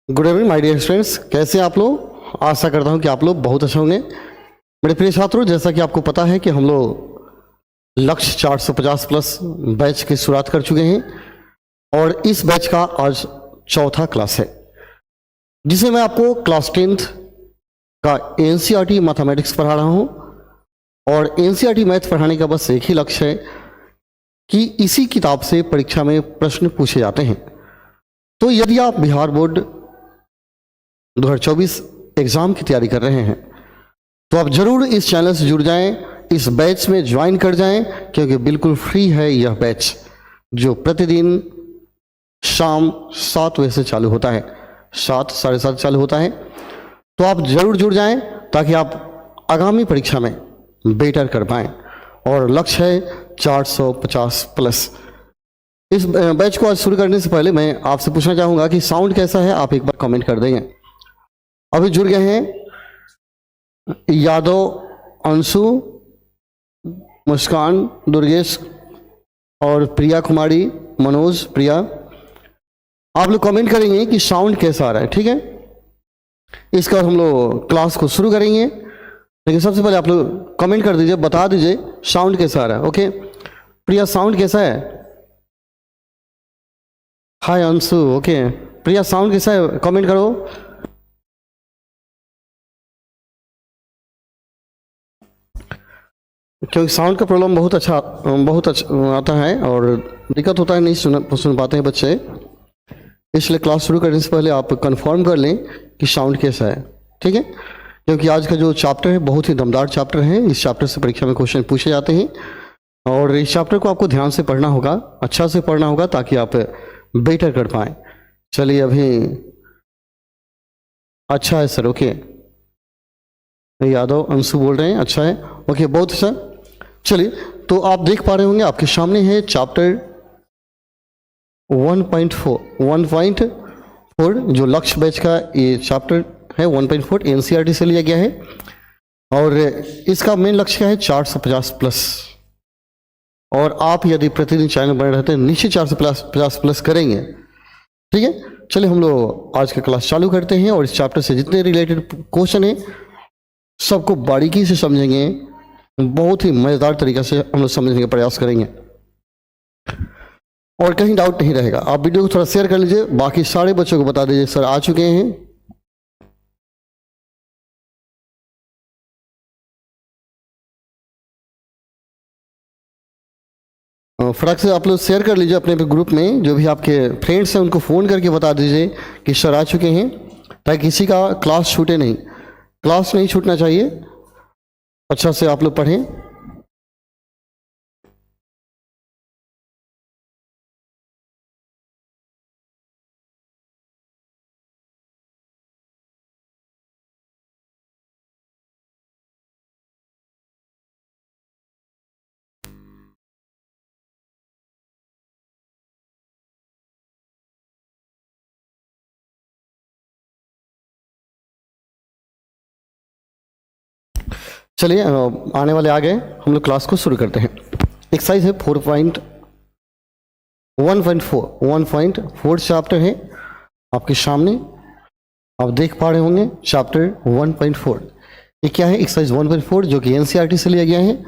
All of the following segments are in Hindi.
Good evening my dear students, कैसे हैं आप लोग। आशा करता हूं कि आप लोग बहुत अच्छे होंगे। मेरे प्रिय छात्रों, जैसा कि आपको पता है कि हम लोग लक्ष्य 450 प्लस बैच की शुरुआत कर चुके हैं और इस बैच का आज चौथा क्लास है, जिसे मैं आपको क्लास 10th का एनसीईआरटी मैथमेटिक्स पढ़ा रहा हूं। और एनसीईआरटी मैथ पढ़ाने का बस एक ही लक्ष्य है कि इसी किताब से परीक्षा में प्रश्न पूछे जाते हैं। तो यदि आप बिहार बोर्ड 2024 एग्ज़ाम की तैयारी कर रहे हैं तो आप ज़रूर इस चैनल से जुड़ जाएं, इस बैच में ज्वाइन कर जाएं, क्योंकि बिल्कुल फ्री है यह बैच, जो प्रतिदिन शाम 7 बजे से चालू होता है, 7 साढ़े 7 चालू होता है। तो आप ज़रूर जुड़ जाएं ताकि आप आगामी परीक्षा में बेटर कर पाएँ। और लक्ष्य है 450 प्लस। इस बैच को आज शुरू करने से पहले मैं आपसे पूछना चाहूँगा कि साउंड कैसा है, आप एक बार कमेंट कर देंगे। अभी जुड़ गए हैं यादव, अंशु, मुस्कान, दुर्गेश और प्रिया कुमारी, मनोज, प्रिया। आप लोग कमेंट करेंगे कि साउंड कैसा आ रहा है, ठीक है। इसका हम लोग क्लास को शुरू करेंगे, लेकिन सबसे पहले आप लोग कमेंट कर दीजिए, बता दीजिए साउंड कैसा आ रहा है। ओके प्रिया, साउंड कैसा है? हाय अंशु, ओके प्रिया, साउंड कैसा है? कमेंट करो। क्योंकि साउंड का प्रॉब्लम बहुत अच्छा आता है और दिक्कत होता है, नहीं सुन पाते हैं बच्चे। इसलिए क्लास शुरू करने से पहले आप कंफर्म कर लें कि साउंड कैसा है, ठीक है। क्योंकि आज का जो चैप्टर है बहुत ही दमदार चैप्टर है। इस चैप्टर से परीक्षा में क्वेश्चन पूछे जाते हैं और इस चैप्टर को आपको ध्यान से पढ़ना होगा, अच्छा से पढ़ना होगा, ताकि आप बेटर कर पाएँ। चलिए, अभी अच्छा है सर, ओके। यादव, अंशु बोल रहे हैं अच्छा है, ओके, बहुत अच्छा। चलिए, तो आप देख पा रहे होंगे आपके सामने है चैप्टर 1.4 जो लक्ष्य बैच का ये चैप्टर है। 1.4 एनसीईआरटी से लिया गया है और इसका मेन लक्ष्य क्या है? 450 प्लस। और आप यदि प्रतिदिन चैनल बने रहते हैं, निश्चित 450 प्लस करेंगे, ठीक है। चलिए, हम लोग आज का क्लास चालू करते हैं और इस चैप्टर से जितने रिलेटेड क्वेश्चन हैं सबको बारीकी से समझेंगे, बहुत ही मज़ेदार तरीके से हम लोग समझने का प्रयास करेंगे और कहीं डाउट नहीं रहेगा। आप वीडियो को थोड़ा शेयर कर लीजिए, बाकी सारे बच्चों को बता दीजिए सर आ चुके हैं। फटाक से आप लोग शेयर कर लीजिए अपने ग्रुप में, जो भी आपके फ्रेंड्स हैं उनको फ़ोन करके बता दीजिए कि सर आ चुके हैं, ताकि किसी का क्लास छूटे नहीं। क्लास नहीं छूटना चाहिए, अच्छा से आप लोग पढ़ें। चलिए, आने वाले आ गए, हम लोग क्लास को शुरू करते हैं। एक्सरसाइज है 1.4 चैप्टर है आपके सामने, आप देख पा रहे होंगे चैप्टर 1.4। ये क्या है? एक्सरसाइज 1.4 जो कि एनसीईआरटी से लिया गया है।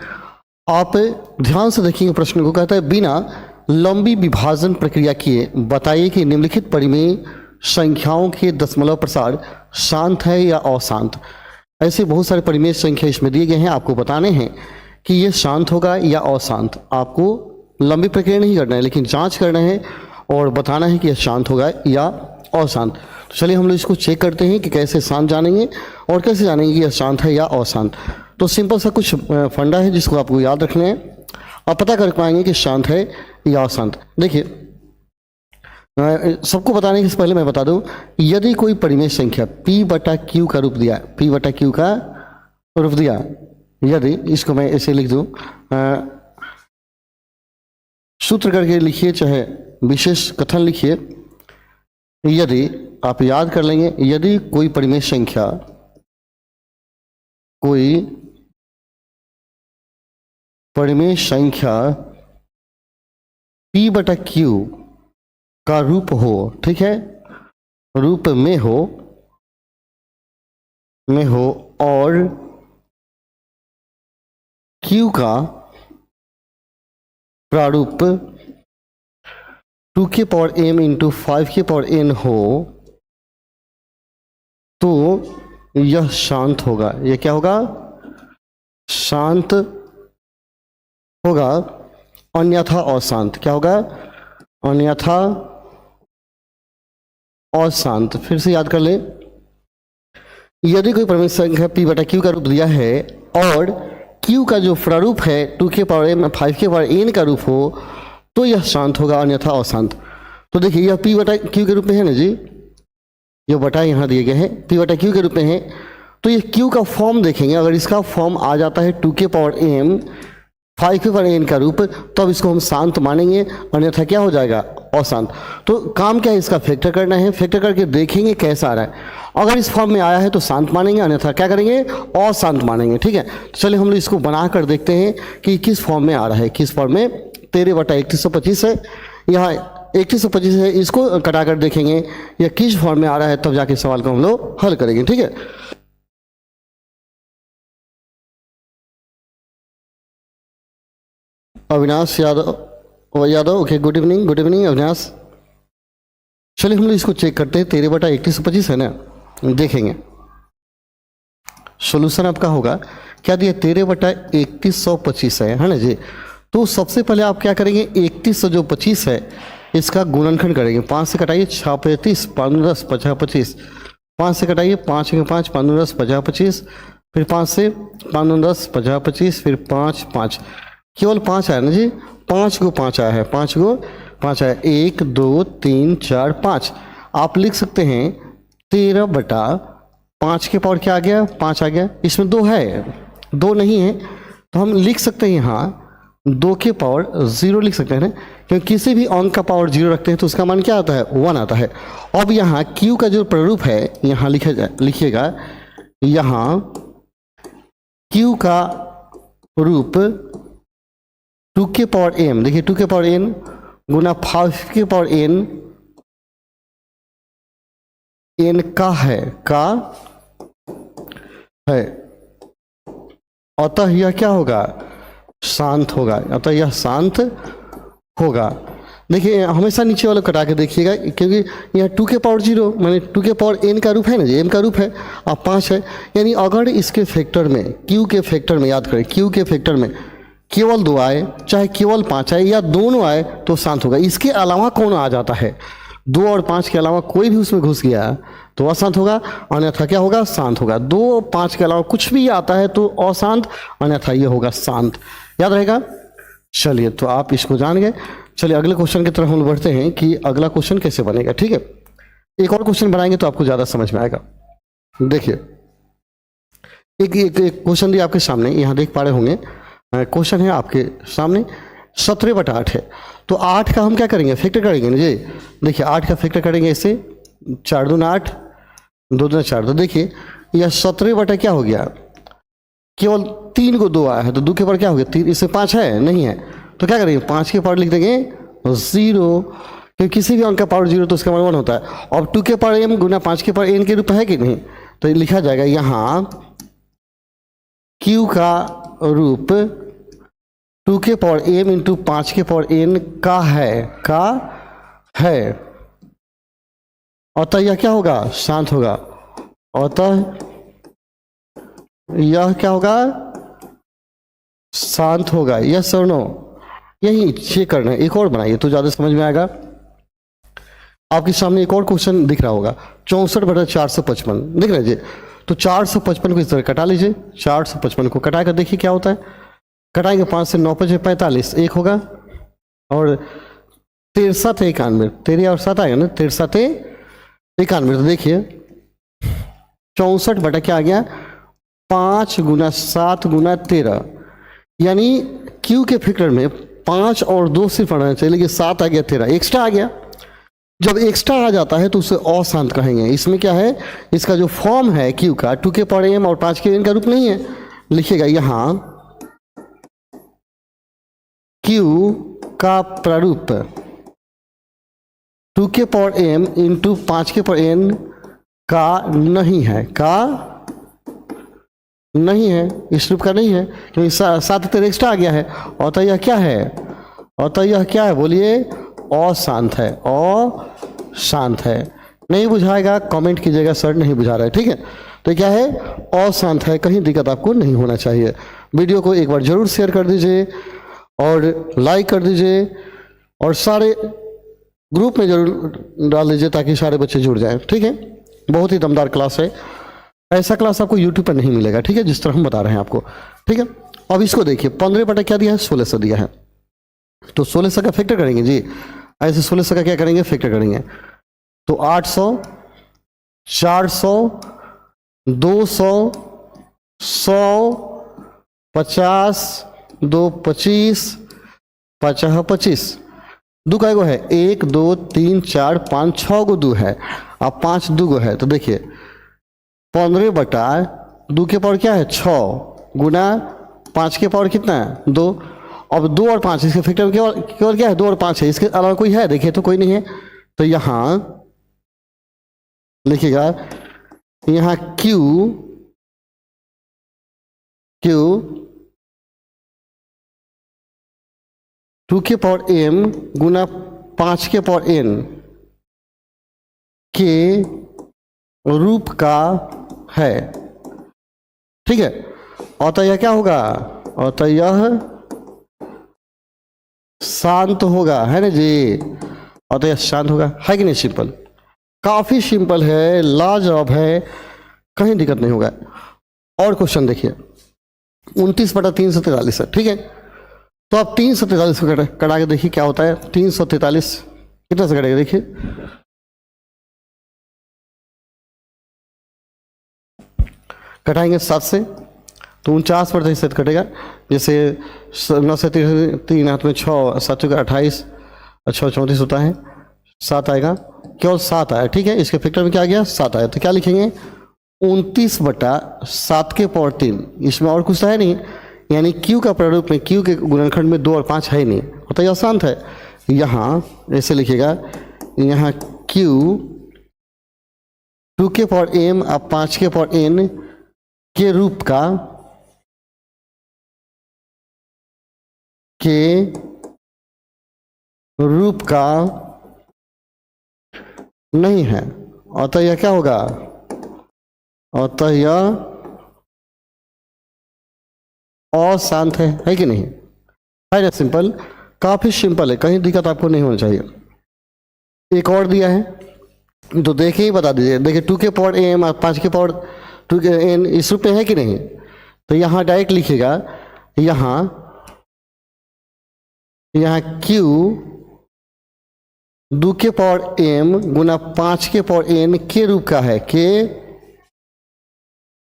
आप ध्यान से देखेंगे, प्रश्न को कहता है बिना लंबी विभाजन प्रक्रिया किए बताइए कि निम्नलिखित परिमेय संख्याओं के दशमलव प्रसार शांत है या अशांत। ऐसे बहुत सारे परिमेय संख्या इसमें दिए गए हैं, आपको बताने हैं कि ये शांत होगा या अशांत। आपको लंबी प्रक्रिया नहीं करना है, लेकिन जांच करना है और बताना है कि यह शांत होगा या अशांत। तो चलिए, हम लोग इसको चेक करते हैं कि कैसे शांत जानेंगे और कैसे जानेंगे कि यह शांत है या अशांत। तो सिंपल सा कुछ फंडा है जिसको आपको याद रखना है, आप पता कर पाएंगे कि शांत है या अशांत। देखिए, सबको बताने से पहले मैं बता दूं, यदि कोई परिमेय संख्या P/Q का रूप दिया, P/Q का रूप दिया, यदि इसको मैं ऐसे लिख दूं, सूत्र करके लिखिए चाहे विशेष कथन लिखिए, यदि आप याद कर लेंगे, यदि कोई परिमेय संख्या P/Q का रूप हो, ठीक है, रूप में हो और Q का प्रारूप 2 के पावर m इंटू 5 के पावर n हो तो यह शांत होगा। यह क्या होगा? शांत होगा, अन्यथा अशांत। क्या होगा? अन्यथा अशांत। फिर से याद कर ले, यदि कोई परिमित संख्या p बटा q का रूप दिया है और q का जो प्रारूप है 2 के पावर m 5 के पावर n का रूप हो तो यह शांत होगा, अन्यथा अशांत। तो देखिए यह p बटा q के रूप में है ना जी, ये बटा यहाँ दिए गए हैं, p बटा q के रूप में है। तो ये q का फॉर्म देखेंगे, अगर इसका फॉर्म आ जाता है 2 के पावर m 5 के पावर n का रूप, तो अब इसको हम शांत मानेंगे, अन्यथा क्या हो जाएगा? अशांत। तो काम क्या है? इसका फैक्टर करना है, फैक्टर करके देखेंगे कैसा आ रहा है। अगर इस फॉर्म में आया है तो शांत मानेंगे, अन्यथा क्या करेंगे? अशांत मानेंगे। ठीक है, तो चलिए हम लोग इसको बना कर देखते हैं कि किस फॉर्म में आ रहा है। किस फॉर्म में? 13 बटा 3125 है, यहाँ 3125 है, इसको कटा कर देखेंगे यह किस फॉर्म में आ रहा है, तब जाके सवाल को हम लोग हल करेंगे। ठीक है, Avinash Yadav okay, good evening Avinash. चलिए हम लोग इसको चेक करते हैं। 13 बटा 3125 है ना, देखेंगे सॉल्यूशन आपका होगा क्या दिया? 13 बटा 3125 है ना जी। तो सबसे पहले आप क्या करेंगे? 31 जो 25 है इसका गुणनखंड करेंगे। 5 से कटाइए 6 35, 5 10 50 25, 5 से कटाइए 5 के 5, 5 10 50 25, फिर 5 से 5 10 50 25, फिर 5 5, केवल 5 आया ना जी, 5 को 5 आया है, 5 को 5 आया। 1 2 3 4 5 आप लिख सकते हैं 13 बटा 5 के पावर क्या आ गया? 5 आ गया। इसमें 2 है, 2 नहीं है तो हम लिख सकते हैं यहाँ 2 के पावर 0 लिख सकते हैं ना, क्योंकि किसी भी अंक का पावर 0 रखते हैं तो उसका मान क्या आता है? 1 आता है। अब यहाँ Q का जो प्रारूप है यहाँ लिखिएगा, यहाँ Q का रूप 2 के पावर m, देखिए 2 के पावर n गुना 5 के पावर n का है, अतः यह क्या होगा? शांत होगा। अतः यह शांत होगा। देखिए हमेशा नीचे वाला कटा के देखिएगा, क्योंकि यह 2 के पावर 0 माने 2 के पावर n का रूप है ना जी, m का रूप है, अब 5 है, यानी अगर इसके फैक्टर में Q के फैक्टर में, याद करें Q के फैक्टर में केवल 2 आए, चाहे केवल 5 आए या दोनों आए तो शांत होगा। इसके अलावा कौन आ जाता है? 2 और 5 के अलावा कोई भी उसमें घुस गया तो अशांत होगा, अन्यथा क्या होगा? शांत होगा। 2 और 5 के अलावा कुछ भी आता है तो अशांत, अन्यथा ये होगा शांत। याद रहेगा? चलिए, तो आप इसको जान गए। चलिए अगले क्वेश्चन की तरफ हम बढ़ते हैं कि अगला क्वेश्चन कैसे बनेगा। ठीक है, एक और क्वेश्चन बनाएंगे तो आपको ज़्यादा समझ में आएगा। देखिए एक क्वेश्चन दिया आपके सामने, यहाँ देख पा रहे होंगे, क्वेश्चन है आपके सामने 17 बटा 8 है। तो 8 का हम क्या करेंगे? फैक्टर करेंगे ना जी। देखिए 8 का फैक्टर करेंगे ऐसे, 4 दूना 8, 2 दूना 4। तो देखिए यह 17 बटा क्या हो गया? केवल 3 को 2 आया है तो 2 के पावर क्या हो गया? 3, इससे 5 है नहीं है तो क्या करेंगे? 5 के पावर लिख देंगे 0, क्योंकि किसी भी अंक का पावर 0 तो उसका मान 1 होता है। और 2 के पावर m गुना 5 के पावर n के रूप है कि नहीं, तो लिखा जाएगा यहाँ Q का रूप 2 के पावर m इंटू 5 के पावर n का है, अतः यह क्या होगा? शांत होगा। अतः यह क्या होगा? शांत होगा। यस और नो? यही चेक करना है। एक और बनाइए तो ज़्यादा समझ में आएगा। आपके सामने एक और क्वेश्चन दिख रहा होगा, 64 बटा 455 दिख रहा है जी। तो 455 को इस तरह कटा लीजिए, 455 को कटा कर देखिए क्या होता है। कटाएंगे 5 से 9 5 45, 1 होगा, और 63 91, 13 और 7 आएगा ना, 63 91। तो देखिए 64 बटा क्या आ गया? 5 गुना 7 गुना 13, यानी Q के फैक्टर में 5 और 2 सिर्फ आना चाहिए, लेकिन 7 आ गया, 13 एक्स्ट्रा आ गया। जब एक्स्ट्रा आ जाता है तो उसे अशांत कहेंगे। इसमें क्या है? इसका जो फॉर्म है Q का 2 के पावर m और 5 के n का रूप नहीं है। लिखिएगा यहाँ Q का प्रारूप 2 के पावर m इंटू 5 के पावर n का नहीं है, का नहीं है, इस रूप का नहीं है, क्योंकि 7 तेरह एक्स्ट्रा आ गया है। और तो यह क्या है, और तो यह क्या है, बोलिए अशांत है, अशांत है। नहीं बुझाएगा कमेंट कीजिएगा सर नहीं बुझा रहा है, ठीक है। तो क्या है, अशांत है, कहीं दिक्कत आपको नहीं होना चाहिए। वीडियो को एक बार जरूर शेयर कर दीजिए और लाइक कर दीजिए और सारे ग्रुप में जरूर डाल दीजिए ताकि सारे बच्चे जुड़ जाएं, ठीक है। बहुत ही दमदार क्लास है, ऐसा क्लास आपको यूट्यूब पर नहीं मिलेगा, ठीक है, जिस तरह हम बता रहे हैं आपको, ठीक है। अब इसको देखिए 15 बटा क्या दिया है, 1600 दिया है, तो 1600 का फैक्टर करेंगे जी, ऐसे 1600 का क्या करेंगे, फैक्टर करेंगे। तो 800, 400, 200, 100, 50, 2 25, 50 25, दो का गो है, 1 2 3 4 5 6 गो दो है, अब 5 दो गो है। तो देखिए 15 बटा 2 के पावर क्या है 6 गुना 5 के पावर कितना है 2। अब 2 और 5 इसके फैक्टर केवल केवल क्या है 2 और 5 है, इसके अलावा कोई है, देखिए तो कोई नहीं है। तो यहाँ लिखिएगा, यहाँ Q 2 के पावर m गुना 5 के पावर n के रूप का है, ठीक है। और तो यह क्या होगा, और तो यह शांत होगा, है ना जी, और तो यह शांत होगा, है कि नहीं। सिंपल, काफी सिंपल है, लाजवाब है, कहीं दिक्कत नहीं होगा। और क्वेश्चन देखिए 29 बटा 343 है, ठीक है। तो आप 343 को कटा के देखिए क्या होता है, 343 कितना से कटेगा, देखिए कटाएंगे 7 से तो 49% कटेगा। जैसे 9 से 3 हाथ में 6, 7 का 28, 6 34 होता है, 7 आएगा, केवल 7 आया, ठीक है। इसके फैक्टर में क्या आ गया 7 आया, तो क्या लिखेंगे 29 बटा 7 के पावर 3, इसमें और कुछ तो है नहीं, यानी Q का प्रारूप में Q के गुणनखंड में 2 और 5 है नहीं, तो यह शांत है। यहाँ ऐसे लिखिएगा, यहाँ Q 2 के पावर m अब 5 के पावर n के रूप का नहीं है, और तो यह क्या होगा, और तो यह अशांत है कि नहीं, है ना। सिंपल, काफी सिंपल है, कहीं दिक्कत आपको नहीं होनी चाहिए। एक और दिया है तो देखिए ही बता दीजिए, देखिए 2 के पावर m और 5 के पावर 2 के n इस रूप में है कि नहीं। तो यहाँ डायरेक्ट लिखिएगा, यहाँ Q 2 के पावर m गुना 5 के पावर n के रूप का है, के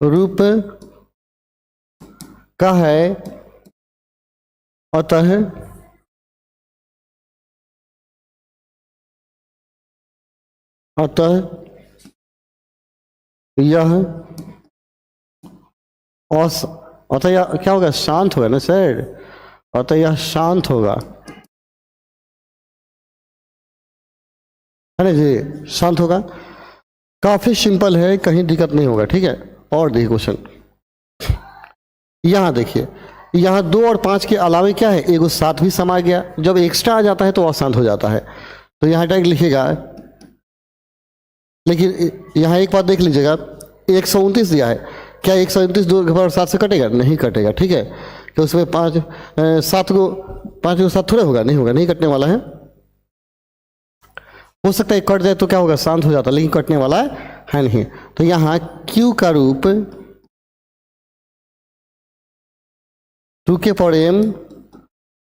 रूप का है, अतः यह अतः यह क्या होगा, शांत होगा ना सर, अतः यह शांत होगा, है ना जी, शांत होगा। काफी सिंपल है, कहीं दिक्कत नहीं होगा, ठीक है। और देखिए क्वेश्चन, यहाँ देखिए, यहाँ 2 और 5 के अलावे क्या है, एगो 7 भी समा गया, जब एक्स्ट्रा आ जाता है तो अशांत हो जाता है। तो यहाँ डायरेक्ट लिखिएगा, लेकिन यहाँ एक बात देख लीजिएगा, 129 दिया है, क्या 129 2 के पावर 7 से कटेगा, नहीं कटेगा, ठीक है। तो उसमें 5 गो 7 थोड़े होगा, नहीं होगा, नहीं कटने वाला है। हो सकता है कट जाए तो क्या होगा, शांत हो जाता, लेकिन कटने वाला है नहीं। तो यहाँ Q का रूप 2 के पावर m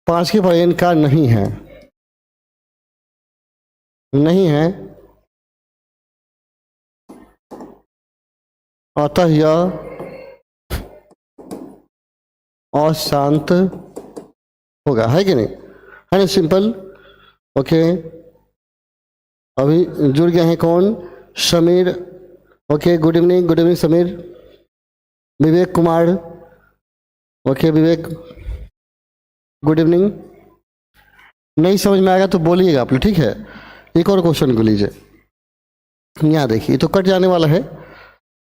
5 के पावर n का नहीं है, अतः यह अशांत होगा, है कि नहीं, है ना। Simple, okay. अभी जुड़ गए हैं कौन, Sameer, okay, good evening Sameer. Vivek Kumar, okay Vivek, good evening. नहीं समझ में आएगा तो बोलिएगा आप लोग, ठीक है। एक और क्वेश्चन को लीजिए, यहाँ देखिए तो कट जाने वाला है,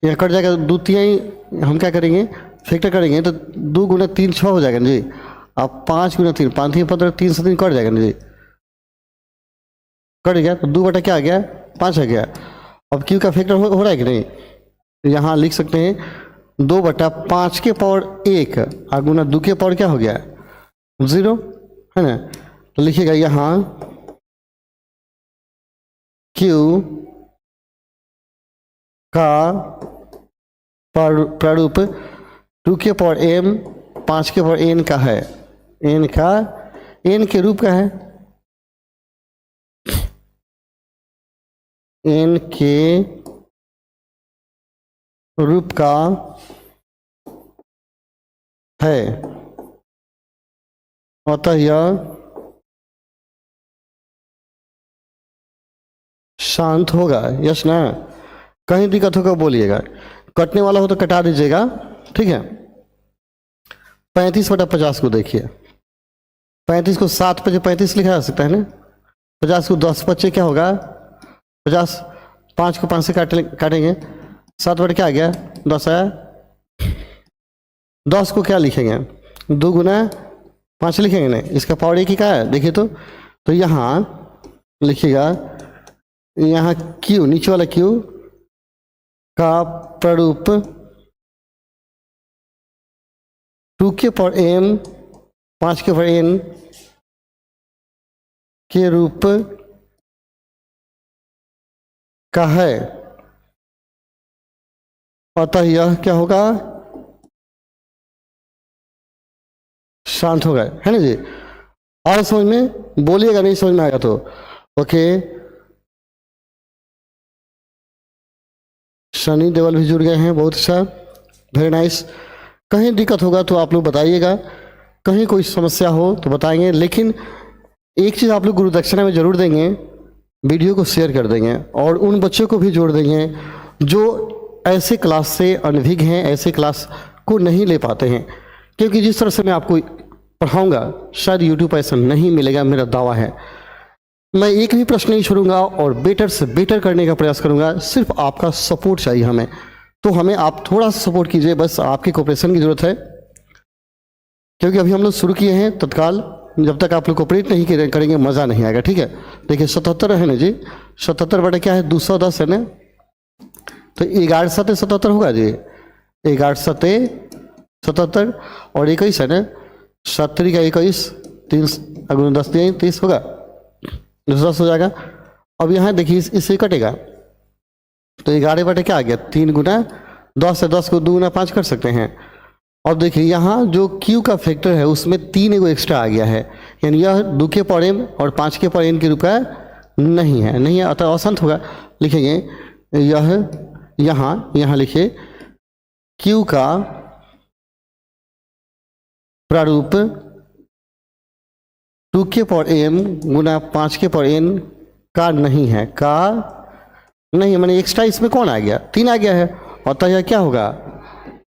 यहाँ कट जाएगा, 2 तिहाई हम क्या करेंगे फैक्टर करेंगे तो 2 गुना 3 6 हो जाएगा ना जी। अब 5 गुना 3 5 3 15 3 से 3 कट जाएगा ना जी, कट गया तो 2 बटा क्या आ गया 5 आ गया। अब क्यू का फैक्टर हो रहा है कि नहीं, यहाँ लिख सकते हैं 2 बटा 5 के पावर 1 और गुना 2 के पावर क्या हो गया 0 है ना। तो लिखिएगा यहाँ क्यू का प्रारूप 2 के पावर m 5 के पावर n का है, n का n के रूप का है, n के रूप का है, अतः यह शांत होगा। यस ना, कहीं दिक्कत होगा बोलिएगा, कटने वाला हो तो कटा दीजिएगा, ठीक है। 35 बटा 50 को देखिए, 35 को 7 पे 35 लिखा जा सकता है ना, 50 को 10 बच्चे क्या होगा 50, 5 को 5 से काटेंगे 7 बटे क्या आ गया 10 आया। 10 को क्या लिखेंगे 2 गुना 5 लिखेंगे ना, इसका पावर 1 ही का है देखिए तो यहाँ लिखिएगा, यहाँ क्यू नीचे वाला क्यू का प्रारूप 2 के पावर m 5 के पावर n के रूप का है, अतः यह क्या होगा शांत होगा, है ना जी। और समझ में बोलिएगा, नहीं समझ में आएगा तो ओके। सनी देवल भी जुड़ गए हैं, बहुत अच्छा, वेरी नाइस। कहीं दिक्कत होगा तो आप लोग बताइएगा, कहीं कोई समस्या हो तो बताएंगे, लेकिन एक चीज़ आप लोग गुरु दक्षिणा में जरूर देंगे, वीडियो को शेयर कर देंगे और उन बच्चों को भी जोड़ देंगे जो ऐसे क्लास से अनभिज्ञ हैं, ऐसे क्लास को नहीं ले पाते हैं, क्योंकि जिस तरह से मैं आपको पढ़ाऊंगा शायद यूट्यूब पर ऐसा नहीं मिलेगा, मेरा दावा है। मैं एक भी प्रश्न नहीं छोड़ूंगा और बेटर से बेटर करने का प्रयास करूंगा, सिर्फ आपका सपोर्ट चाहिए हमें, तो हमें आप थोड़ा सा सपोर्ट कीजिए, बस आपकी कोऑपरेशन की जरूरत है, क्योंकि अभी हम लोग शुरू किए हैं तत्काल, जब तक आप लोग कोऑपरेट नहीं करेंगे मज़ा नहीं आएगा, ठीक है। देखिए 77 है ना जी, 77 बटे क्या है 210 है ना, तो 11 7 77 होगा जी, 11 7 77 और 21 है ना, 7 का 21 3 अगर 10 30 होगा, 10 हो जाएगा। अब यहाँ देखिए इससे कटेगा तो 11 बटे क्या आ गया 3 गुना 10 है, 10 को 2 गुना 5 कर सकते हैं। और देखिए यहाँ जो Q का फैक्टर है उसमें 3 एगो एक्स्ट्रा आ गया है, यानी यह 2 के पावर m और 5 के पावर n के रूप का नहीं है, अतः अशांत होगा। लिखेंगे यह यहाँ लिखिए Q का प्रारूप 2 के पावर m गुना 5 के पावर n का नहीं है, का नहीं, मैंने एक्स्ट्रा इसमें कौन आ गया 3 आ गया है, अतः यह क्या होगा,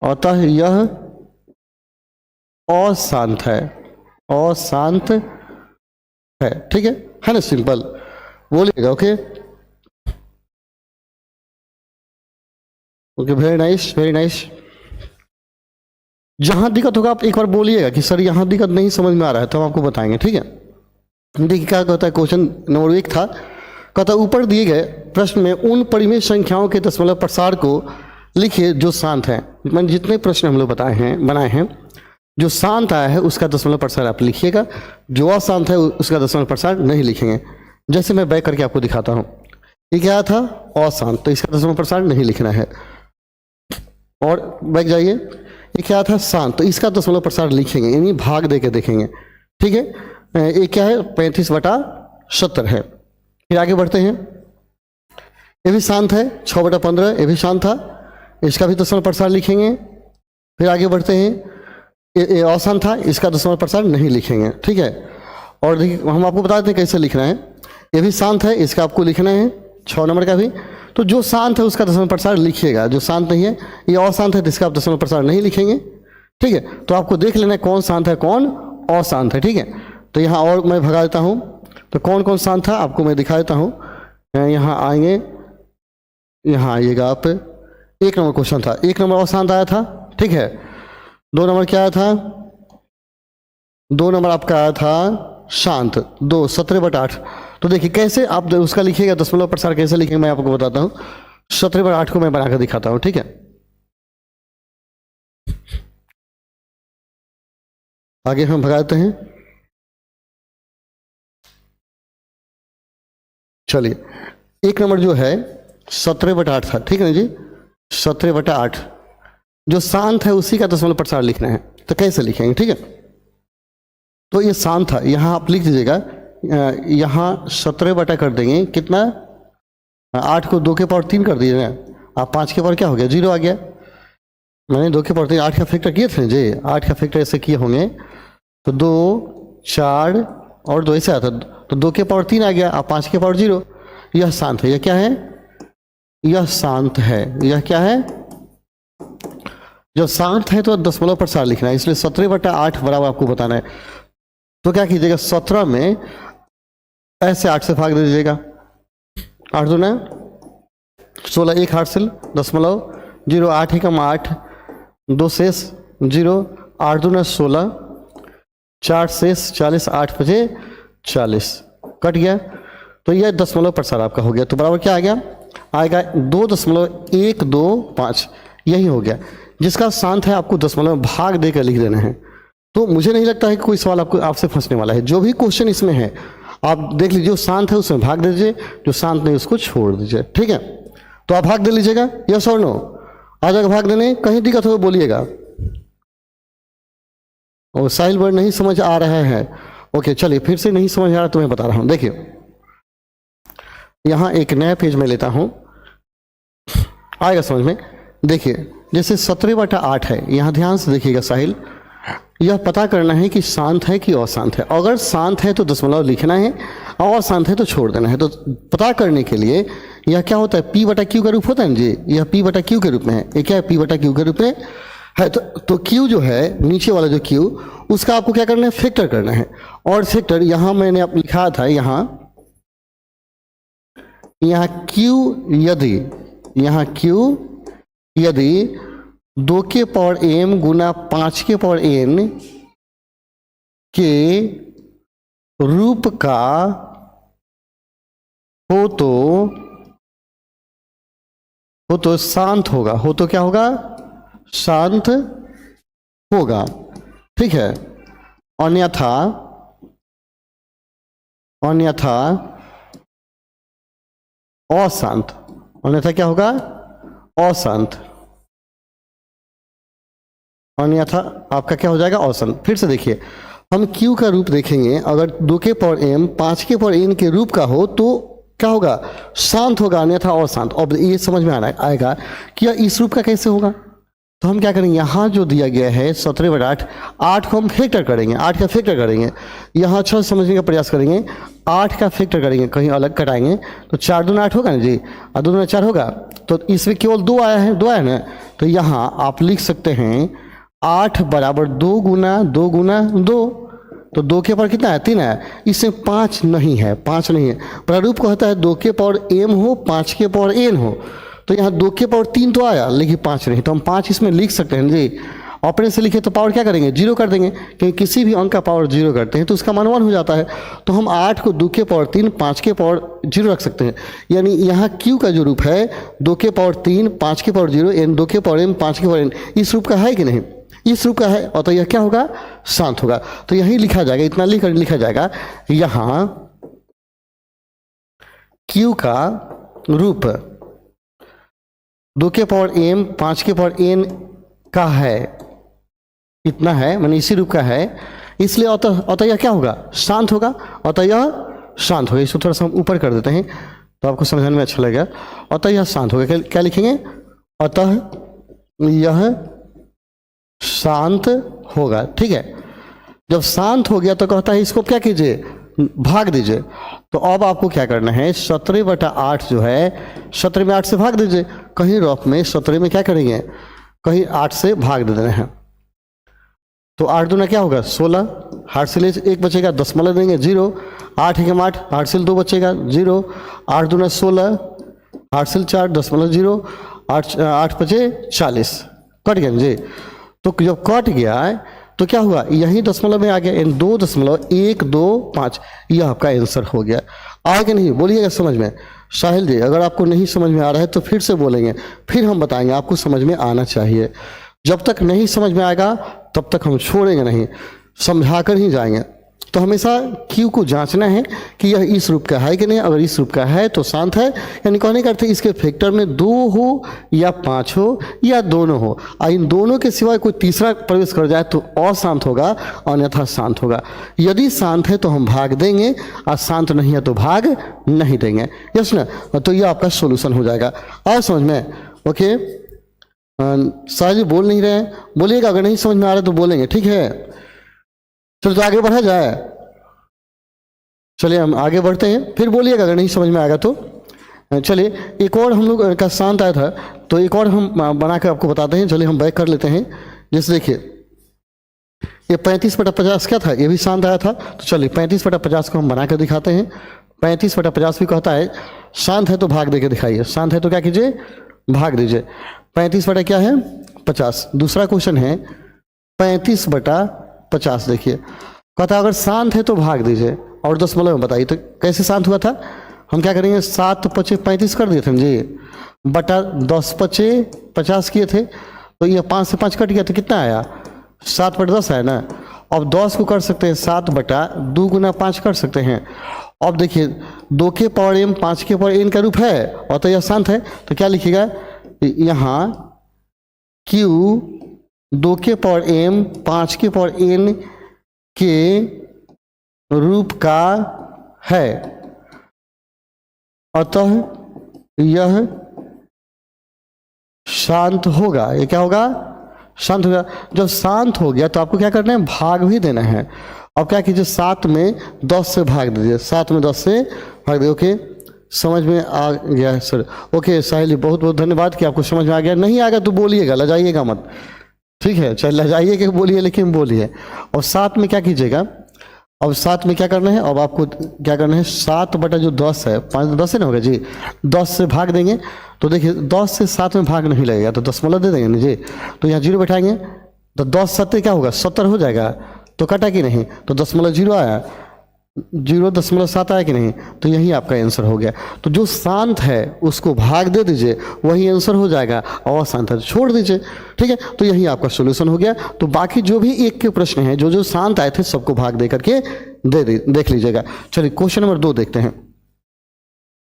अतः यह अशांत है, अशांत है, ठीक है ना, सिंपल बोलिएगा। Okay okay, very nice very nice. जहां दिक्कत होगा आप एक बार बोलिएगा कि सर यहाँ दिक्कत नहीं समझ में आ रहा है, तो हम आपको बताएंगे, ठीक है। देखिए क्या कहता है, क्वेश्चन नंबर 1 था, कहता ऊपर दिए गए प्रश्न में उन परिमेय संख्याओं के दशमलव प्रसार को लिखिए जो शांत है। मैंने जितने प्रश्न हम लोग बनाए हैं जो शांत आया है उसका दशमलव प्रसार आप लिखिएगा, जो अशांत है उसका दशमलव प्रसार नहीं लिखेंगे। जैसे मैं बैक करके आपको दिखाता हूँ, ये क्या था अशांत, तो इसका दशमलव प्रसार नहीं लिखना है। और बैक जाइए, ये क्या था शांत, तो इसका दशमलव प्रसार लिखेंगे, यानी भाग दे के देखेंगे, ठीक है। ये क्या है 35 बटा 70 है। फिर आगे बढ़ते हैं, ये भी शांत है 6 बटा 15, ये भी शांत था, इसका भी दशमलव प्रसार लिखेंगे। फिर आगे बढ़ते हैं, ये अशांत था, इसका दशमलव प्रसार नहीं लिखेंगे, ठीक है। और देखिए हम आपको बता देते हैं कैसे लिखना है, ये भी शांत है, इसका आपको लिखना है 6 नंबर का भी, तो जो शांत है उसका दशमलव प्रसार लिखिएगा, जो शांत नहीं है ये अशांत है तो इसका आप दशमलव प्रसार नहीं लिखेंगे, ठीक है। तो आपको देख लेना है कौन शांत है कौन अशांत है, ठीक है। तो यहाँ और मैं भगा देता हूँ, तो कौन कौन शांत था आपको मैं दिखा देता हूँ। यहाँ आएंगे, यहाँ आइएगा आप। 1 नंबर क्वेश्चन था, 1 नंबर अशांत आया था, ठीक है। 2 नंबर क्या आया था? 2 नंबर आपका आया था शांत। 2 17/8। तो देखिए कैसे आप उसका लिखिएगा, दशमलव प्रसार कैसे लिखेंगे मैं आपको बताता हूँ। 17/8 को मैं बनाकर दिखाता हूँ, ठीक है। आगे हम भगाते हैं। चलिए 1 नंबर जो है 17/8 था, ठीक है ना जी। 17/8 जो शांत है उसी का दशमलव प्रसार लिखना है, तो कैसे लिखेंगे, ठीक है। तो ये शांत था, यहाँ आप लिख दीजिएगा, यहाँ 17 कर देंगे कितना, 8 को 2 के पावर 3 कर दीजिए ना आप। 5 के पावर क्या हो गया, 0 आ गया। मैंने 2 के पावर 3 8 का फैक्टर किए थे जी, 8 का फैक्टर ऐसे किए होंगे तो 2 4 और 2 ऐसे आता, तो 2 के पावर 3 आ गया, आप 5 के पावर 0। यह शांत है। यह क्या है? यह शांत है। यह क्या है? जब शांत है तो दशमलव प्रसार लिखना है, इसलिए 17/8 बराबर आपको बताना है। तो क्या कीजिएगा, 17 में ऐसे 8 से भाग दे दीजिएगा। 8 दूना 16, 1 8 से दशमलव 0, 8 एकम 8, 2 शेष 0, 8 दूना 16, 4 शेष 40, 8 बजे 40 कट गया। तो यह दशमलव प्रसार आपका हो गया। तो बराबर क्या आ गया, आएगा 2.125, यही हो गया। जिसका शांत है आपको दशमलव में भाग देकर लिख देना है। तो मुझे नहीं लगता है कि कोई सवाल आपसे फंसने वाला है। जो भी क्वेश्चन इसमें है आप देख लीजिए, जो शांत है उसमें भाग दे दीजिए, जो शांत नहीं उसको छोड़ दीजिए, ठीक है। तो आप भाग दे लीजिएगा, यस और नो आ जाएगा भाग देने। कहीं दिक्कत हो बोलिएगा। और साहिल वर्ड नहीं समझ आ रहा है, ओके चलिए फिर से नहीं समझ आ रहा तो मैं बता रहा हूँ। देखिए यहाँ एक नया पेज में लेता हूँ, आएगा समझ में। देखिए जैसे 17/8 है, यहाँ ध्यान से देखिएगा साहिल, यह पता करना है कि शांत है कि अशांत है। अगर शांत है तो दशमलव लिखना है और अशांत है तो छोड़ देना है। तो पता करने के लिए यह क्या होता है, P/Q का रूप होता है ना जी, यह P/Q के रूप में है। ये क्या है, P/Q के रूप में है। तो Q जो है नीचे वाला जो Q, उसका आपको क्या करना है, फैक्टर करना है। और फैक्टर यहाँ मैंने आप लिखा था, यहाँ Q यदि, यहाँ Q यदि 2 के पावर m गुना 5 के पावर n के रूप का हो तो शांत होगा। हो तो क्या होगा, शांत होगा, ठीक है। अन्यथा अशांत। अन्यथा क्या होगा, अशांत। अन्यथा आपका क्या हो जाएगा, अशांत। फिर से देखिए, हम Q का रूप देखेंगे, अगर 2 के पावर m 5 के पावर n के रूप का हो तो क्या होगा, शांत होगा, अन्यथा अशांत। अब ये समझ में आएगा कि इस रूप का कैसे होगा। तो हम क्या करेंगे, यहाँ जो दिया गया है 17/8, 8 को हम फैक्टर करेंगे, 8 का फैक्टर करेंगे। यहाँ अच्छा समझने का प्रयास करेंगे, 8 का फैक्टर करेंगे, कहीं अलग कटाएंगे तो 4 दूना 8 होगा ना जी, और 2 दूना 4 होगा। तो इसमें केवल 2 आया है, 2 आया ना। तो यहाँ आप लिख सकते हैं 8 बराबर 2 गुना 2 गुना 2। तो 2 के पावर कितना है, 3 है। इसमें 5 नहीं है, 5 नहीं है। प्रारूप कहता है 2 के पावर m हो 5 के पावर n हो। तो यहाँ 2 के पावर 3 तो आया लेकिन 5 नहीं, तो हम 5 इसमें लिख सकते हैं जी। ऑपरेशन से लिखे तो पावर क्या करेंगे, 0 कर देंगे, क्योंकि किसी भी अंक का पावर 0 करते हैं तो उसका मान 1 हो जाता है। तो हम 8 को 2 के पावर 3 5 के पावर 0 रख सकते हैं। यानी यहाँ Q का जो रूप है 2 के पावर 3 5 के पावर 0 n 2 के पावर m 5 के पावर n, इस रूप का है कि नहीं, इस रूप का है। और तो यह क्या होगा, शांत होगा। तो यही लिखा जाएगा, इतना लिखा जाएगा, यहाँ Q का रूप 2 के पावर m 5 के पावर n का है, इतना है, माने इसी रूप का है, इसलिए अतः यह क्या होगा, शांत होगा। अतः यह शांत होगा। इसको थोड़ा सा हम ऊपर कर देते हैं तो आपको समझने में अच्छा लगेगा। अतः यह शांत होगा। क्या लिखेंगे, अतः यह शांत होगा, ठीक है। जब शांत हो गया तो कहता है इसको क्या कीजिए, भाग दीजिए। तो अब आपको क्या करना है, 17/8 जो है 17 में 8 से भाग दीजिए। कहीं रफ में 17 में क्या करेंगे, कहीं 8 से भाग दे देना है। तो 8 दूना क्या होगा, 16, 8 से ले 1 बचेगा, दशमलव देंगे 0, 8 एकम 8, 8 से 2 बचेगा 0, 8 दूना 16, 8 से 4 0, 8 बचे 40, कट गया जी। तो जब कट गया है तो क्या हुआ, यही दशमलव में आ गया, 2.125, यह आपका आंसर हो गया। आया कि नहीं, बोलिएगा समझ में। साहिल जी अगर आपको नहीं समझ में आ रहा है तो फिर से बोलेंगे, फिर हम बताएंगे, आपको समझ में आना चाहिए। जब तक नहीं समझ में आएगा तब तक हम छोड़ेंगे नहीं, समझा कर ही जाएंगे। तो हमेशा क्यू को जांचना है कि यह इस रूप का है कि नहीं। अगर इस रूप का है तो शांत है, यानी कहने का अर्थ है इसके फैक्टर में 2 हो या 5 हो या दोनों हो, और इन दोनों के सिवाय कोई तीसरा प्रवेश कर जाए तो अशांत होगा, अन्यथा शांत होगा। यदि शांत है तो हम भाग देंगे, और शांत नहीं है तो भाग नहीं देंगे। यस ना, तो यह आपका सोल्यूशन हो जाएगा। और समझ में, ओके। साहब जी बोल नहीं रहे हैं, बोलिएगा। अगर नहीं समझ में आ रहा है तो बोलेंगे, ठीक है। चलो तो आगे बढ़ा जाए, चलिए हम आगे बढ़ते हैं, फिर बोलिएगा अगर नहीं समझ में आएगा तो। चलिए एक और हम लोग का शांत आया था, तो एक और हम बना कर आपको बताते हैं। चलिए हम बैक कर लेते हैं। जैसे देखिए ये 35/50 क्या था, ये भी शांत आया था। तो चलिए 35/50 को हम बना कर दिखाते हैं। 35/50 भी कहता है शांत है तो भाग दे के दिखाइए। शांत है तो क्या कीजिए, भाग दीजिए। 35 क्या है, 50। दूसरा क्वेश्चन है 35/50। देखिए कहता है अगर शांत है तो भाग दीजिए और दशमलव में बताइए। तो कैसे शांत हुआ था, हम क्या करेंगे, 7×5 = 35 कर दिए थे जी, बटा 10×5 किए थे। तो ये 5 से 5 कट गया तो कितना आया, 7/10 है ना। अब 10 को कर सकते हैं 7/2 × 5 कर सकते हैं। अब देखिए 2 के पावर m 5 के पावर n का रूप है, और तो यह शांत है। तो क्या लिखिएगा यहाँ, q 2 के पावर m 5 के पावर n के रूप का है, अतः यह शांत होगा। ये क्या होगा, शांत होगा। जब शांत हो गया तो आपको क्या करना है, भाग भी देना है। अब क्या कीजिए, 7 में 10 से भाग दीजिए, 7 में 10 से भाग दीजिए। ओके, समझ में आ गया है सर। ओके साहिल जी बहुत बहुत धन्यवाद कि आपको समझ में आ गया। नहीं आएगा तो बोलिएगा, लजाइएगा मत, ठीक है। चल लजाइए कि बोलिए, लेकिन बोलिए। और 7 में क्या कीजिएगा, अब 7 में क्या करना है, अब आपको क्या करना है, 7/10 है, 5 10 है ना होगा जी, 10 से भाग देंगे। तो देखिए 10 से 7 में भाग नहीं लगेगा तो दशमलव दे देंगे ना जी। तो यहाँ 0 बैठाएंगे तो 10 7 क्या होगा, 70 हो जाएगा। तो कटा कि नहीं, तो 0.0 आया, 0.7 आया कि नहीं। तो यही आपका आंसर हो गया। तो जो शांत है उसको भाग दे दीजिए, वही आंसर हो जाएगा, और शांत है छोड़ दीजिए, ठीक है। तो यही आपका सॉल्यूशन हो गया। तो बाकी जो भी एक के प्रश्न हैं, जो जो शांत आए थे सबको भाग दे करके देख लीजिएगा। चलिए क्वेश्चन नंबर 2 देखते हैं।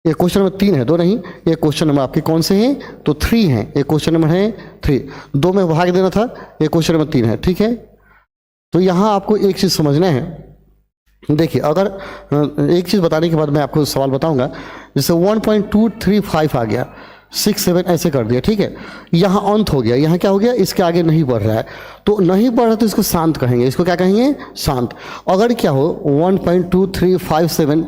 ये क्वेश्चन नंबर 3 है, 2 नहीं, ये क्वेश्चन नंबर आपके कौन से हैं, तो 3 हैं। ये क्वेश्चन नंबर है 3, 2 में भाग देना था, ये क्वेश्चन नंबर 3 है, ठीक है। तो यहाँ आपको एक चीज़ समझना है। देखिए अगर एक चीज़ बताने के बाद मैं आपको सवाल बताऊंगा। जैसे 1.235 आ गया, 6 7 ऐसे कर दिया, ठीक है। यहाँ अंत हो गया, यहाँ क्या हो गया, इसके आगे नहीं बढ़ रहा है। तो नहीं बढ़ रहा तो इसको शांत कहेंगे। इसको क्या कहेंगे, शांत। अगर क्या हो 1.23576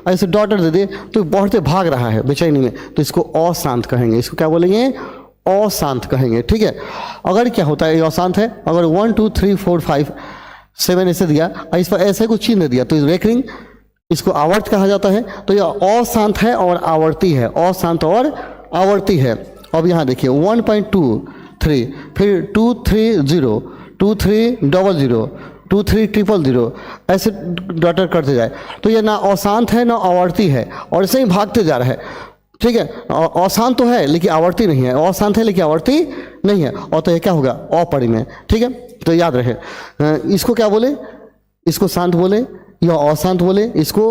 ऐसे डॉटर दे दे तो बढ़ते भाग रहा है बेचैनी में, तो इसको अशांत कहेंगे। इसको क्या बोलेंगे, अशांत कहेंगे, ठीक है। अगर क्या होता है, ये अशांत है। अगर 1 2 3 4 5 7 ऐसे दिया और इस पर ऐसे कुछ चिन्ह दिया तो रेकरिंग, इसको आवर्त कहा जाता है। तो यह अशांत है और आवर्ती है, अशांत और आवर्ती है। अब यहाँ देखिए 1.23, फिर 2 3 0, 2 3 00, 2 3 000 ऐसे डॉटर करते जाए। तो यह ना अशांत है ना आवर्ती है, और ऐसे ही भागते जा रहा है, ठीक है। अशांत तो है लेकिन आवर्ती नहीं है, अशांत है लेकिन आवर्ती नहीं है, और तो यह क्या होगा, अपरिमेय, ठीक है। तो याद रहे, इसको क्या बोले, इसको शांत बोले या अशांत बोले। इसको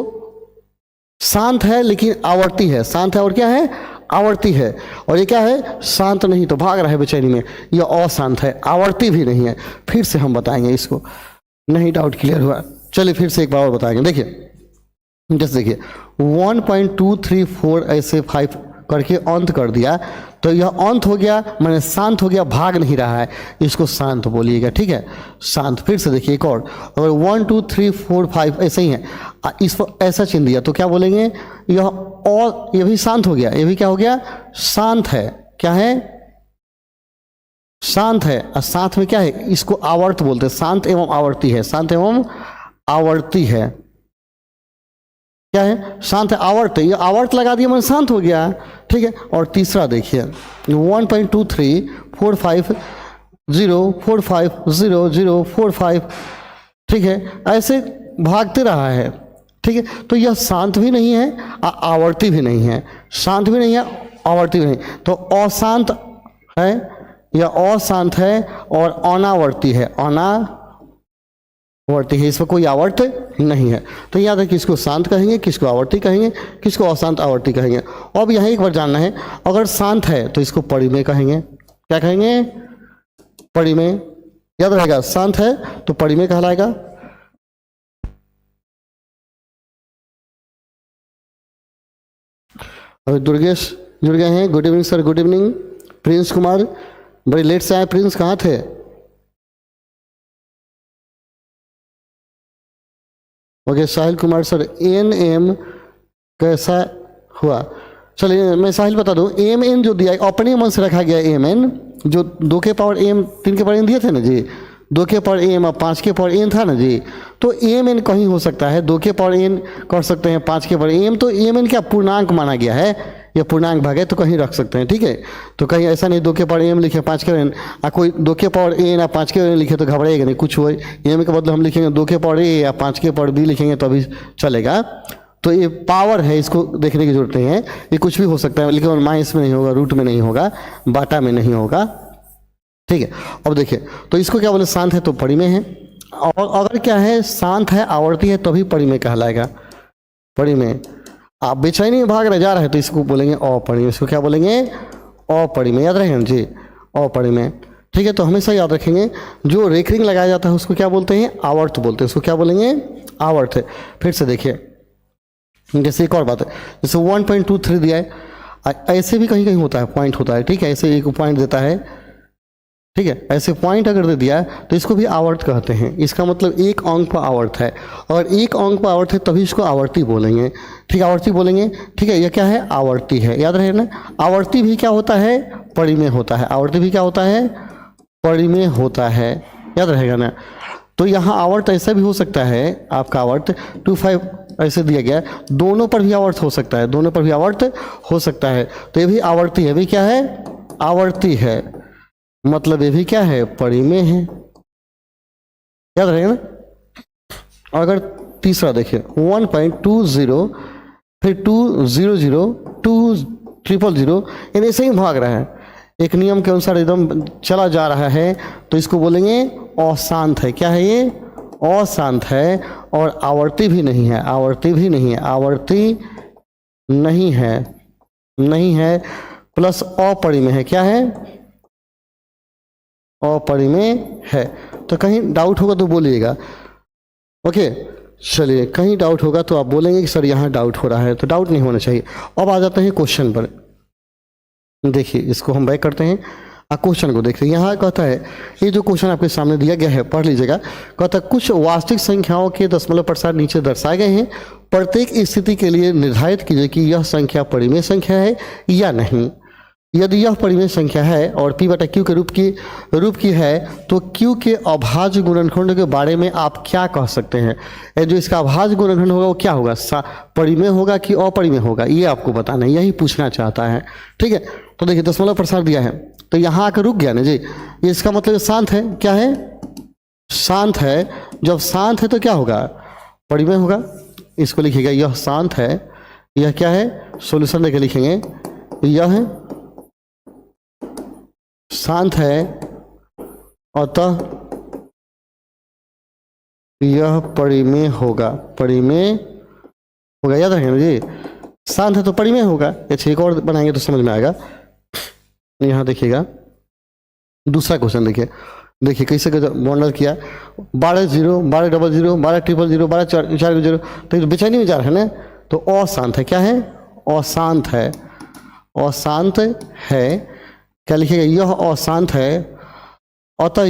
शांत है लेकिन आवर्ती है, शांत है और क्या है, आवर्ती है। और ये क्या है, शांत नहीं तो भाग रहा है बेचैनी में, यह अशांत है, आवर्ती भी नहीं है। फिर से हम बताएंगे इसको, नहीं डाउट क्लियर हुआ। चलिए फिर से एक बार और बताएंगे। देखिए जैसे देखिए 1.234 ऐसे 5 करके अंत कर दिया, तो यह अंत हो गया, मैंने शांत हो गया, भाग नहीं रहा है, इसको शांत बोलिएगा, ठीक है, शांत। फिर से देखिए एक और, अगर 1 2 3 4 5 ऐसे ही है, इस पर ऐसा चिन्ह दिया तो क्या बोलेंगे, यह और ये भी शांत हो गया, ये भी क्या हो गया, शांत है। क्या है, शांत है। और साथ में क्या है, इसको आवर्त बोलते हैं, शांत एवं आवर्ती है, शांत एवं आवर्ती है। क्या है, शांत है, आवर्त है, ये आवर्त लगा दिया मैंने शांत हो गया, ठीक है। और तीसरा देखिए 1.234504500045, ठीक है, ऐसे भागते रहा है, ठीक है। तो यह शांत भी नहीं है, आवर्ती भी नहीं है, शांत भी नहीं है, आवर्ती भी नहीं, तो अशांत है या अशांत है और अनावर्ती है, अनावर्ती है, इसमें कोई आवर्त नहीं है। तो याद है किसको शांत कहेंगे, किसको आवर्ती कहेंगे, किसको अशांत आवर्ती कहेंगे। अब यहाँ एक बार जानना है, अगर शांत है तो इसको परिमेय कहेंगे, क्या कहेंगे, परिमेय, याद रहेगा, शांत है तो परिमेय कहलाएगा। अभी दुर्गेश जुड़ गए हैं, good evening sir, good evening. Prince Kumar बड़े लेट से आए, प्रिंस कहाँ थे? Okay, Sahil Kumar sir, N M कैसा हुआ? चलिए मैं साहिल बता दूं, एम एन जो दिया अपने मन से रखा गया, एम एन जो 2 के पावर एम 3 के पावर एन दिए थे ना जी, 2 के पावर एम और 5 के पावर एन था ना जी, तो एम एन कहीं हो सकता है, 2 के पावर एन कर सकते हैं, 5 के पावर एम, तो एम एन क्या पूर्णांक माना गया है, या पूर्णांक भाग है, तो कहीं रख सकते हैं, ठीक है। तो कहीं ऐसा नहीं 2 के पावर एम लिखे 5 के पावर एन, कोई 2 के पावर एन या 5 के पावर एन लिखे तो घबराएगा नहीं, कुछ हो एम के बदले हम लिखेंगे 2 के पावर ए या 5 के पावर बी लिखेंगे तो अभी चलेगा। तो ये पावर है, इसको देखने की जरूरत नहीं है, ये कुछ भी हो सकता है, लेकिन माइनस में नहीं होगा, रूट में नहीं होगा, बाटा में नहीं होगा, ठीक है। अब देखिए, तो इसको क्या बोले, शांत है तो परिमेय है, और अगर क्या है, शांत है आवर्ती है तो भी परिमेय कहलाएगा, परिमेय। आप बेचैनी में भाग रहे जा रहे हैं तो इसको बोलेंगे अपरिमेय, इसको क्या बोलेंगे, अपरिमेय, याद रखेंगे जी, अपरिमेय, ठीक है। तो हमेशा याद रखेंगे, जो रेखरिंग लगाया जाता है उसको क्या बोलते हैं, आवर्त बोलते हैं, उसको क्या बोलेंगे, आवर्त है। फिर से देखिए, जैसे एक और बात है, जैसे 1.23 दिया है, ऐसे भी कहीं कहीं होता है, पॉइंट होता है, ठीक है, ऐसे एक पॉइंट देता है, ठीक है, ऐसे पॉइंट अगर दे दिया है तो इसको भी आवर्त कहते हैं, इसका मतलब एक अंक पर आवर्त है, और एक अंक पर आवर्त है तभी इसको आवर्ती बोलेंगे, ठीक है, आवर्ती बोलेंगे, ठीक है। यह क्या है, आवर्ती है, याद रहे ना, आवर्ती भी क्या होता है, परिमेय होता है, आवर्ती भी क्या होता है, परिमेय होता है, याद रहेगा ना। तो यहाँ आवर्त ऐसा भी हो सकता है, आपका आवर्त 25 ऐसे दिया गया है, दोनों पर भी आवर्त हो सकता है, दोनों पर भी आवर्त हो सकता है, तो ये भी आवर्ती है, भी क्या है, आवर्ती है, मतलब ये भी क्या है, परिमेय है, याद रहेगा ना। अगर तीसरा देखिए 1.20 फिर 200 200 यानी ऐसे ही भाग रहा है, एक नियम के अनुसार एकदम चला जा रहा है, तो इसको बोलेंगे अशांत है, क्या है ये, अशांत है, और आवर्ती भी नहीं है, आवर्ती भी नहीं है, आवर्ती नहीं है, नहीं है, प्लस अपरिमेय है, क्या है, अपरिमेय है। तो कहीं डाउट होगा तो बोलिएगा, ओके। चलिए, कहीं डाउट होगा तो आप बोलेंगे कि सर यहाँ डाउट हो रहा है, तो डाउट नहीं होना चाहिए। अब आ जाते हैं क्वेश्चन पर, देखिए इसको हम बैक करते हैं, क्वेश्चन को देखते हैं। यहाँ कहता है, ये जो क्वेश्चन आपके सामने दिया गया है पढ़ लीजिएगा, कहता है कुछ वास्तविक संख्याओं के दशमलव प्रसार नीचे दर्शाए गए हैं, प्रत्येक स्थिति के लिए निर्धारित कीजिए कि यह संख्या परिमेय संख्या है या नहीं। यदि यह परिमेय संख्या है और p बटा q के रूप की है, तो q के अभाज्य गुणनखंड के बारे में आप क्या कह सकते हैं। जो इसका अभाज्य गुणनखंड होगा वो क्या होगा, परिमेय होगा कि अपरिमेय होगा, ये आपको बताना है, यही पूछना चाहता है, ठीक है। तो देखिए दशमलव प्रसार दिया है, तो यहाँ आकर रुक गया ना जी, ये इसका मतलब शांत है, क्या है, शांत है। जब शांत है तो क्या होगा, परिमेय होगा, इसको लिखिएगा, यह शांत है, यह क्या है, सॉल्यूशन देकर लिखेंगे, यह शांत है, अतः यह परिमेय होगा, परिमेय होगा, याद रखें जी, शांत है तो परिमेय होगा। अच्छा एक और बनाएंगे तो समझ में आएगा। यहाँ देखिएगा दूसरा क्वेश्चन, देखिए देखिए कैसे मॉडल किया, 12 0 12 00 12 000 12 4 0, तो बेचैनी में जा रहा है ना, तो अशांत है, क्या है, अशांत है, अशांत है, क्या लिखिएगा, यह अशांत है, अतः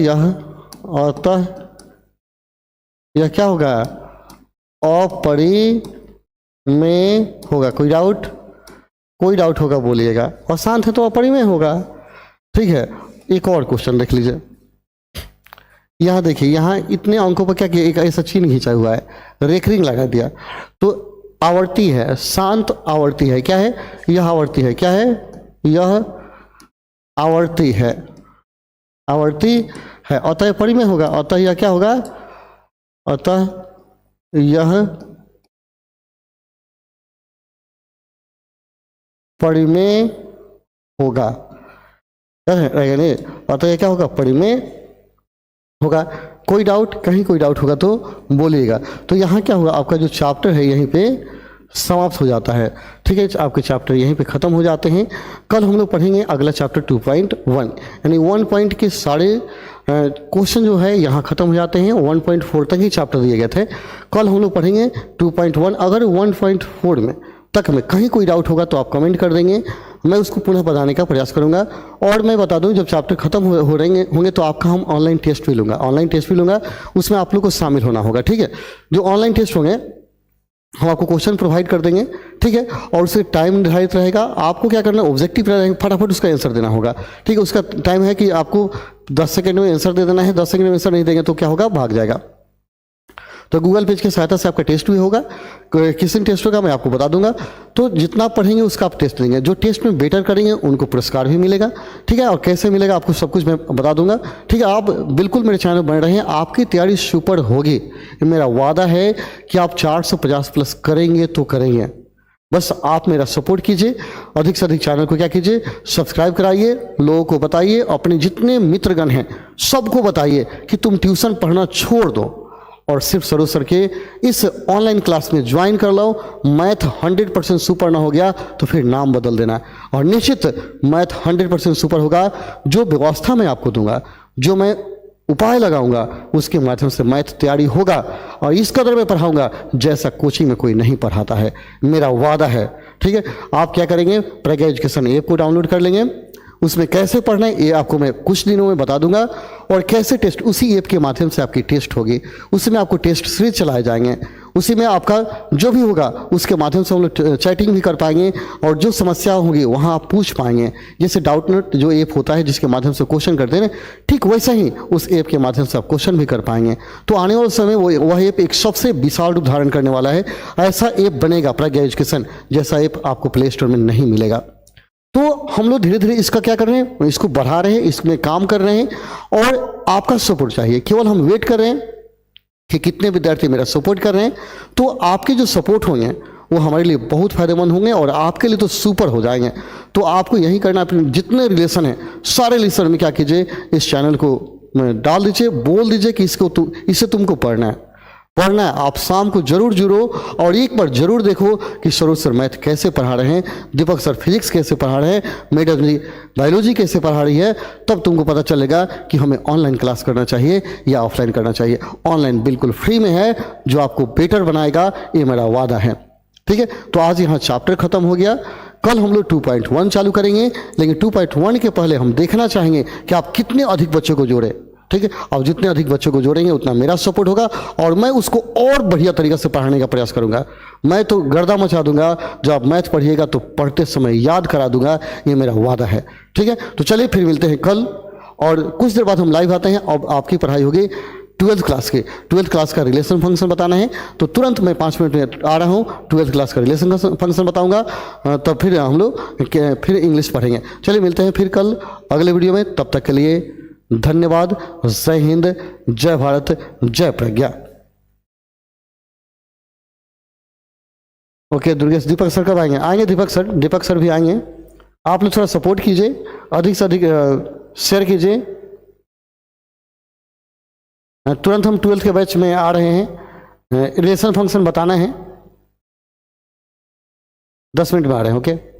यह क्या होगा, अपरिमेय होगा। कोई डाउट होगा बोलिएगा, अशांत है तो अपरिमेय होगा, ठीक है। एक और क्वेश्चन देख लीजिए, यहाँ देखिए, यहाँ इतने अंकों पर क्या किया, एक ऐसा चिन्ह खींचा हुआ है, रेखरिंग लगा दिया, तो आवर्ती है, शांत आवर्ती है। क्या है? यह आवर्ती है। क्या है? यह आवर्ती है, आवर्ती है। अतः परिमेय होगा। अतः यह क्या होगा? अतः यह परिमेय होगा। रहेगा नहीं? अतः यह क्या होगा? परिमेय होगा। कोई डाउट? कहीं कोई डाउट होगा तो बोलिएगा। तो यहाँ क्या होगा? आपका जो चैप्टर है यहीं पे समाप्त हो जाता है। ठीक है, आपके चैप्टर यहीं पे ख़त्म हो जाते हैं। कल हम लोग पढ़ेंगे अगला चैप्टर 2.1, यानी 1 पॉइंट के सारे क्वेश्चन जो है यहाँ ख़त्म हो जाते हैं। 1.4 तक ही चैप्टर दिए गए थे। कल हम लोग पढ़ेंगे 2.1। अगर 1.4 में तक में कहीं कोई डाउट होगा तो आप कमेंट कर देंगे, मैं उसको पुनः बताने का प्रयास करूंगा। और मैं बता दूं, जब चैप्टर खत्म हो रहे होंगे तो आपका हम ऑनलाइन टेस्ट भी लूँगा। ऑनलाइन टेस्ट भी लूँगा, उसमें आप लोग को शामिल होना होगा। ठीक है, जो ऑनलाइन टेस्ट होंगे हम आपको क्वेश्चन प्रोवाइड कर देंगे। ठीक है, और उससे टाइम निर्धारित रहेगा। आपको क्या करना है? ऑब्जेक्टिव रहेगा, फटाफट उसका आंसर देना होगा। ठीक है, उसका टाइम है कि आपको 10 सेकंड में आंसर दे देना है। 10 सेकंड में आंसर नहीं देंगे तो क्या होगा? भाग जाएगा। तो गूगल पेज की सहायता से आपका टेस्ट भी होगा। किस दिन टेस्ट होगा मैं आपको बता दूंगा। तो जितना पढ़ेंगे उसका आप टेस्ट देंगे। जो टेस्ट में बेटर करेंगे उनको पुरस्कार भी मिलेगा। ठीक है, और कैसे मिलेगा आपको सब कुछ मैं बता दूंगा। ठीक है, आप बिल्कुल मेरे चैनल बन रहे हैं, आपकी तैयारी सुपर होगी। मेरा वादा है कि आप 450 प्लस करेंगे तो करेंगे। बस आप मेरा सपोर्ट कीजिए, अधिक से अधिक चैनल को क्या कीजिए? सब्सक्राइब कराइए, लोगों को बताइए, अपने जितने मित्रगण हैं सबको बताइए कि तुम ट्यूशन पढ़ना छोड़ दो और सिर्फ सरोज सर के इस ऑनलाइन क्लास में ज्वाइन कर लो। मैथ 100% सुपर ना हो गया तो फिर नाम बदल देना, और निश्चित मैथ 100% सुपर होगा। जो व्यवस्था मैं आपको दूंगा, जो मैं उपाय लगाऊंगा, उसके माध्यम से मैथ तैयारी होगा। और इस कदर मैं पढ़ाऊंगा जैसा कोचिंग में कोई नहीं पढ़ाता है, मेरा वादा है। ठीक है, आप क्या करेंगे? प्रज्ञा एजुकेशन ऐप को डाउनलोड कर लेंगे। उसमें कैसे पढ़ना है ये आपको मैं कुछ दिनों में बता दूंगा, और कैसे टेस्ट, उसी ऐप के माध्यम से आपकी टेस्ट होगी। उसी में आपको टेस्ट सीरीज चलाए जाएंगे। उसी में आपका जो भी होगा उसके माध्यम से हम लोग चैटिंग भी कर पाएंगे, और जो समस्या होगी वहाँ आप पूछ पाएंगे। जैसे डाउट नोट जो ऐप होता है जिसके माध्यम से क्वेश्चन करते हैं, ठीक वैसा ही उस ऐप के माध्यम से आप क्वेश्चन भी कर पाएंगे। तो आने वाले समय वह ऐप एक सबसे विशाल रूप धारण करने वाला है। ऐसा ऐप बनेगा प्रज्ञा एजुकेशन जैसा ऐप आपको प्ले स्टोर में नहीं मिलेगा। तो हम लोग धीरे धीरे इसका क्या कर रहे हैं? इसको बढ़ा रहे हैं, इसमें काम कर रहे हैं, और आपका सपोर्ट चाहिए। केवल हम वेट कर रहे हैं कि कितने विद्यार्थी मेरा सपोर्ट कर रहे हैं। तो आपके जो सपोर्ट होंगे वो हमारे लिए बहुत फायदेमंद होंगे, और आपके लिए तो सुपर हो जाएंगे। तो आपको यही करना है, अपने जितने रिलेशन हैं सारे रिलेशन में क्या कीजिए? इस चैनल को डाल दीजिए, बोल दीजिए कि इसे तुमको पढ़ना है। आप शाम को जरूर जुड़ो और एक बार जरूर देखो कि सरोज सर मैथ कैसे पढ़ा रहे हैं, दीपक सर फिजिक्स कैसे पढ़ा रहे हैं, मैडम जी बायोलॉजी कैसे पढ़ा रही है। तब तुमको पता चलेगा कि हमें ऑनलाइन क्लास करना चाहिए या ऑफलाइन करना चाहिए। ऑनलाइन बिल्कुल फ्री में है, जो आपको बेटर बनाएगा, ये मेरा वादा है। ठीक है, तो आज यहाँ चैप्टर खत्म हो गया। कल हम लोग 2.1 चालू करेंगे, लेकिन 2.1 के पहले हम देखना चाहेंगे कि आप कितने अधिक बच्चों को जोड़े। ठीक है, अब जितने अधिक बच्चों को जोड़ेंगे उतना मेरा सपोर्ट होगा, और मैं उसको और बढ़िया तरीके से पढ़ाने का प्रयास करूंगा। मैं तो गर्दा मचा दूंगा। जब आप मैथ पढ़िएगा तो पढ़ते समय याद करा दूंगा, ये मेरा वादा है। ठीक है, तो चलिए फिर मिलते हैं कल, और कुछ देर बाद हम लाइव आते हैं। अब आपकी पढ़ाई होगी 12th क्लास की। 12th क्लास का रिलेशन फंक्शन बताना है, तो तुरंत मैं 5 मिनट में आ रहा हूँ। 12th क्लास का रिलेशन फंक्शन बताऊंगा, तब फिर हम लोग फिर इंग्लिश पढ़ेंगे। चलिए मिलते हैं फिर कल अगले वीडियो में। तब तक के लिए धन्यवाद। जय हिंद, जय भारत, जय प्रज्ञा। ओके दुर्गेश, दीपक सर कब आएंगे? आएंगे दीपक सर भी आएंगे। आप लोग थोड़ा सपोर्ट कीजिए, अधिक से अधिक शेयर कीजिए। तुरंत हम 12th के बैच में आ रहे हैं। रिलेशन फंक्शन बताना है, 10 मिनट में आ रहे हैं। ओके।